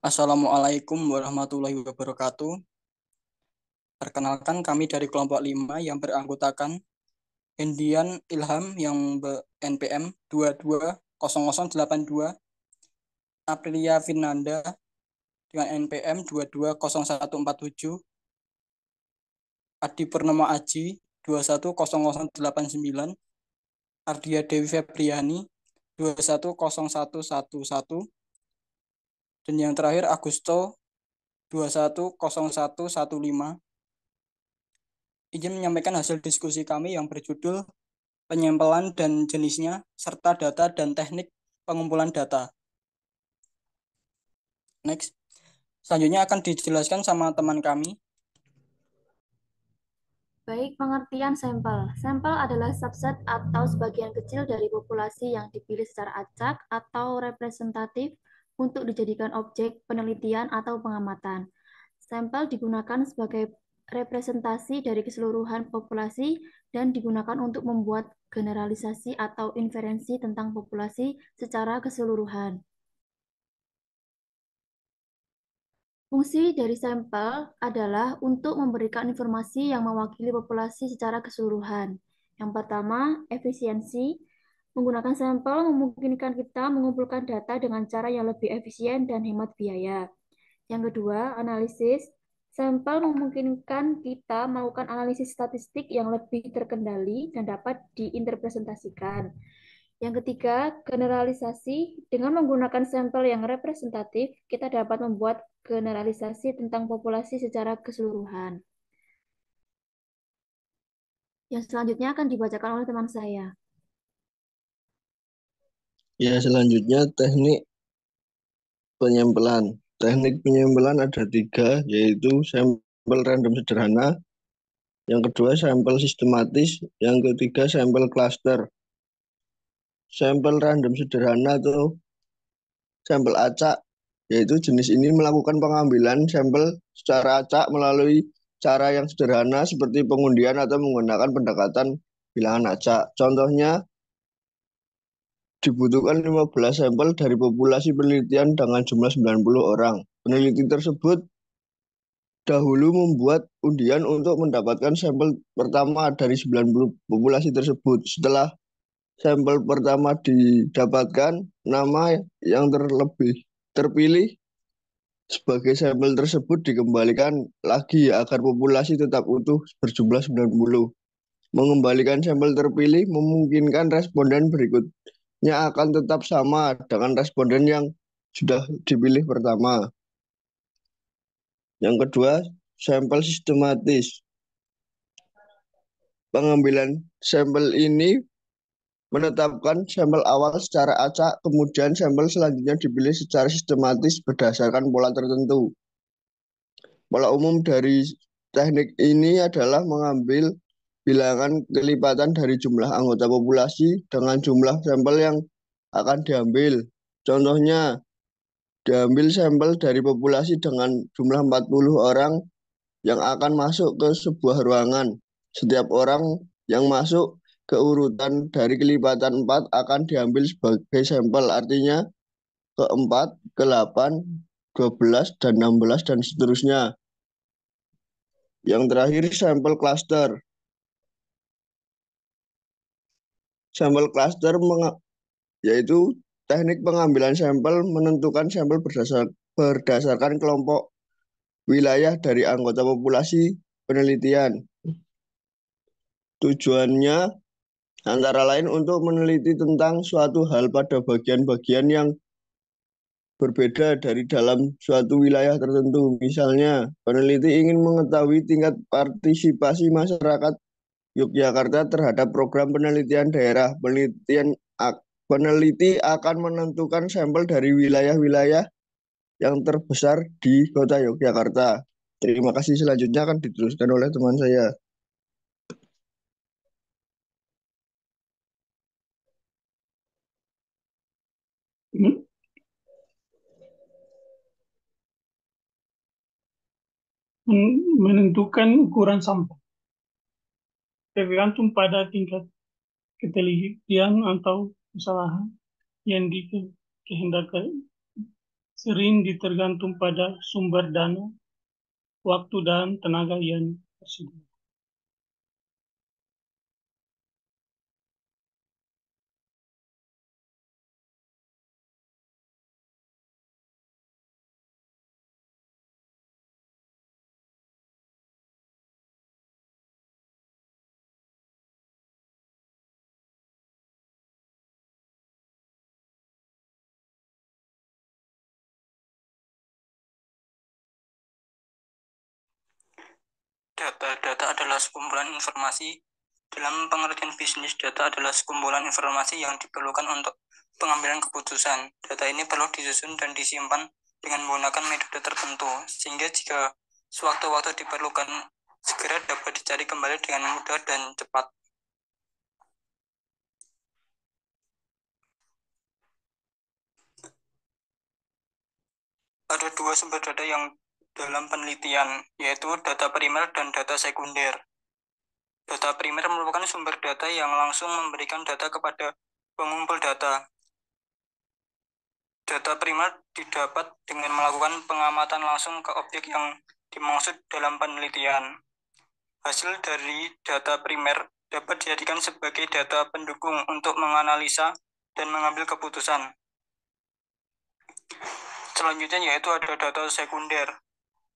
Assalamualaikum warahmatullahi wabarakatuh. Perkenalkan kami dari kelompok 5 yang beranggotakan Indian Ilham yang NPM 220082, Aprilia Finanda dengan NPM 220147, Adi Purnomo Aji 210089, Ardia Dewi Febriani 210111, dan yang terakhir Agusto 210115. Izin menyampaikan hasil diskusi kami yang berjudul penyempelan dan jenisnya, serta data dan teknik pengumpulan data. Next. Selanjutnya akan dijelaskan sama teman kami. Baik, pengertian sampel. Sampel adalah subset atau sebagian kecil dari populasi yang dipilih secara acak atau representatif untuk dijadikan objek penelitian atau pengamatan. Sampel digunakan sebagai representasi dari keseluruhan populasi dan digunakan untuk membuat generalisasi atau inferensi tentang populasi secara keseluruhan. Fungsi dari sampel adalah untuk memberikan informasi yang mewakili populasi secara keseluruhan. Yang pertama, efisiensi. Menggunakan sampel memungkinkan kita mengumpulkan data dengan cara yang lebih efisien dan hemat biaya. Yang kedua, analisis. Sampel memungkinkan kita melakukan analisis statistik yang lebih terkendali dan dapat diinterpretasikan. Yang ketiga, generalisasi. Dengan menggunakan sampel yang representatif, kita dapat membuat generalisasi tentang populasi secara keseluruhan. Yang selanjutnya akan dibacakan oleh teman saya. Ya, selanjutnya teknik penyempelan. Teknik penyempelan ada 3, yaitu sampel random sederhana, yang kedua sampel sistematis, yang ketiga sampel cluster. Sampel random sederhana atau sampel acak, yaitu jenis ini melakukan pengambilan sampel secara acak melalui cara yang sederhana seperti pengundian atau menggunakan pendekatan bilangan acak. Contohnya, dibutuhkan 15 sampel dari populasi penelitian dengan jumlah 90 orang. Peneliti tersebut dahulu membuat undian untuk mendapatkan sampel pertama dari 90 populasi tersebut. Setelah sampel pertama didapatkan, nama yang terpilih sebagai sampel tersebut dikembalikan lagi agar populasi tetap utuh berjumlah 90. Mengembalikan sampel terpilih memungkinkan responden berikutnya akan tetap sama dengan responden yang sudah dipilih pertama. Yang kedua, sampel sistematis. Pengambilan sampel ini menetapkan sampel awal secara acak, kemudian sampel selanjutnya dipilih secara sistematis berdasarkan pola tertentu. Pola umum dari teknik ini adalah mengambil bilangan kelipatan dari jumlah anggota populasi dengan jumlah sampel yang akan diambil. Contohnya, diambil sampel dari populasi dengan jumlah 40 orang yang akan masuk ke sebuah ruangan. Setiap orang yang masuk ke urutan dari kelipatan 4 akan diambil sebagai sampel. Artinya ke-4, ke-8, 12, dan 16, dan seterusnya. Yang terakhir, sampel cluster. Sampel cluster yaitu teknik pengambilan sampel menentukan sampel berdasarkan kelompok wilayah dari anggota populasi penelitian. Tujuannya antara lain untuk meneliti tentang suatu hal pada bagian-bagian yang berbeda dari dalam suatu wilayah tertentu. Misalnya, peneliti ingin mengetahui tingkat partisipasi masyarakat Yogyakarta terhadap program penelitian daerah. Peneliti akan menentukan sampel dari wilayah-wilayah yang terbesar di kota Yogyakarta. Terima kasih, selanjutnya akan diteruskan oleh teman saya. Menentukan ukuran sampel tergantung pada tingkat ketelitian atau kesalahan yang dikehendaki sering tergantung pada sumber dana, waktu dan tenaga yang tersedia. Data adalah sekumpulan informasi. Dalam pengertian bisnis, data adalah sekumpulan informasi yang diperlukan untuk pengambilan keputusan. Data ini perlu disusun dan disimpan dengan menggunakan metode tertentu, sehingga jika sewaktu-waktu diperlukan, segera dapat dicari kembali dengan mudah dan cepat. Ada dua sumber data yang dalam penelitian, yaitu data primer dan data sekunder. Data primer merupakan sumber data yang langsung memberikan data kepada pengumpul data. Data primer didapat dengan melakukan pengamatan langsung ke objek yang dimaksud dalam penelitian. Hasil dari data primer dapat dijadikan sebagai data pendukung untuk menganalisa dan mengambil keputusan. Selanjutnya yaitu ada data sekunder.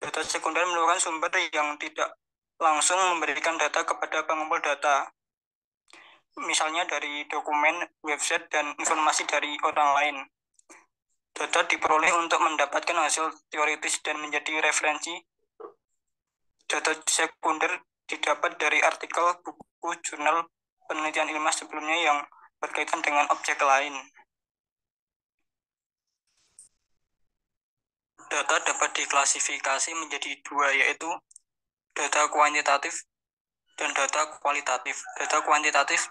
Data sekunder merupakan sumber yang tidak langsung memberikan data kepada pengumpul data. Misalnya dari dokumen, website, dan informasi dari orang lain. Data diperoleh untuk mendapatkan hasil teoritis dan menjadi referensi. Data sekunder didapat dari artikel, buku, jurnal, penelitian ilmiah sebelumnya yang berkaitan dengan objek lain. Data dapat diklasifikasi menjadi dua, yaitu data kuantitatif dan data kualitatif. Data kuantitatif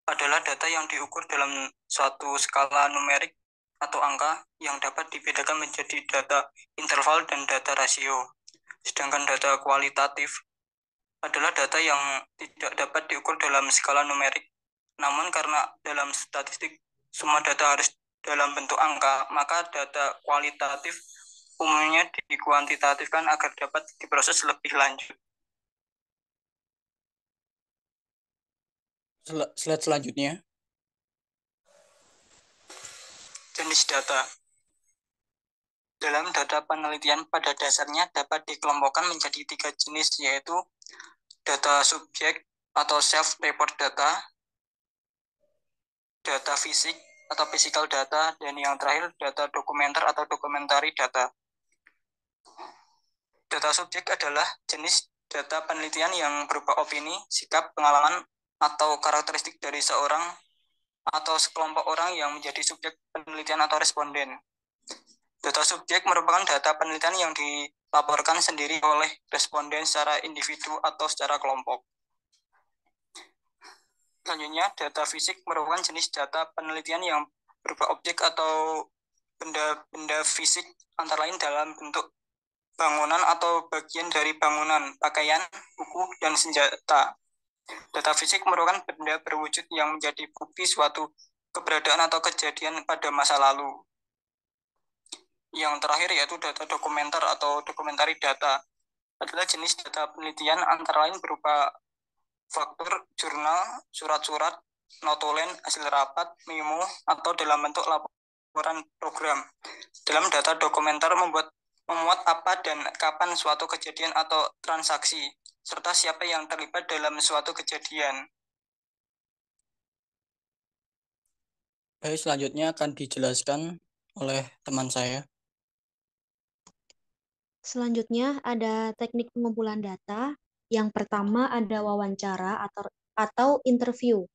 adalah data yang diukur dalam suatu skala numerik atau angka yang dapat dibedakan menjadi data interval dan data rasio. Sedangkan data kualitatif adalah data yang tidak dapat diukur dalam skala numerik. Namun karena dalam statistik semua data harus dalam bentuk angka, maka data kualitatif umumnya dikuantitatifkan agar dapat diproses lebih lanjut. Slide selanjutnya. Jenis data. Dalam data penelitian pada dasarnya dapat dikelompokkan menjadi 3 jenis, yaitu data subjek atau self-report data, data fisik atau physical data, dan yang terakhir data dokumenter atau documentary data. Data subjek adalah jenis data penelitian yang berupa opini, sikap, pengalaman, atau karakteristik dari seorang atau sekelompok orang yang menjadi subjek penelitian atau responden. Data subjek merupakan data penelitian yang dilaporkan sendiri oleh responden secara individu atau secara kelompok. Selanjutnya, data fisik merupakan jenis data penelitian yang berupa objek atau benda-benda fisik, antara lain dalam bentuk bangunan atau bagian dari bangunan, pakaian, buku, dan senjata. Data fisik merupakan benda berwujud yang menjadi bukti suatu keberadaan atau kejadian pada masa lalu. Yang terakhir yaitu data dokumenter atau documentary data. Adalah jenis data penelitian antara lain berupa faktur, jurnal, surat-surat, notulen, hasil rapat, memo, atau dalam bentuk laporan program. Dalam data dokumenter memuat apa dan kapan suatu kejadian atau transaksi, serta siapa yang terlibat dalam suatu kejadian. Baik, selanjutnya akan dijelaskan oleh teman saya. Selanjutnya ada teknik pengumpulan data. Yang pertama ada wawancara atau interview.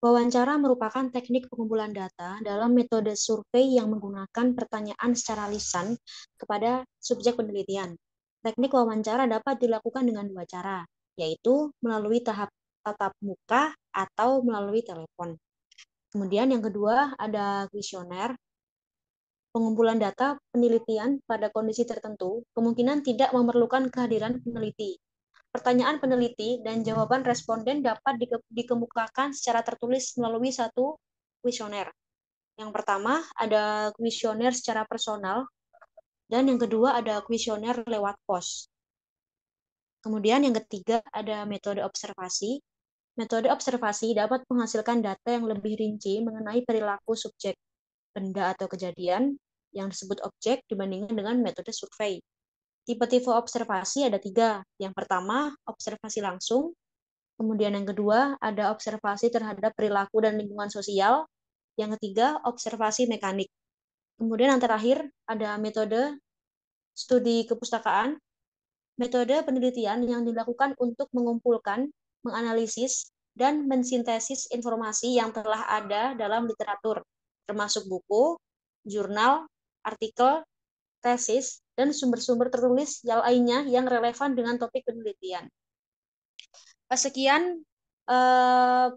Wawancara merupakan teknik pengumpulan data dalam metode survei yang menggunakan pertanyaan secara lisan kepada subjek penelitian. Teknik wawancara dapat dilakukan dengan dua cara, yaitu melalui tahap tatap muka atau melalui telepon. Kemudian yang kedua ada kuesioner. Pengumpulan data penelitian pada kondisi tertentu kemungkinan tidak memerlukan kehadiran peneliti. Pertanyaan peneliti dan jawaban responden dapat dikemukakan secara tertulis melalui satu kuesioner. Yang pertama ada kuesioner secara personal, dan yang kedua ada kuesioner lewat pos. Kemudian yang ketiga ada metode observasi. Metode observasi dapat menghasilkan data yang lebih rinci mengenai perilaku subjek, benda atau kejadian yang disebut objek dibandingkan dengan metode survei. Tipe-tipe observasi ada 3. Yang pertama, observasi langsung. Kemudian yang kedua, ada observasi terhadap perilaku dan lingkungan sosial. Yang ketiga, observasi mekanik. Kemudian yang terakhir, ada metode studi kepustakaan. Metode penelitian yang dilakukan untuk mengumpulkan, menganalisis, dan mensintesis informasi yang telah ada dalam literatur, termasuk buku, jurnal, artikel, tesis, dan sumber-sumber tertulis yang lainnya yang relevan dengan topik penelitian. Sekian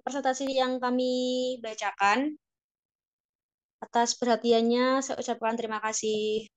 presentasi yang kami bacakan. Atas perhatiannya, saya ucapkan terima kasih.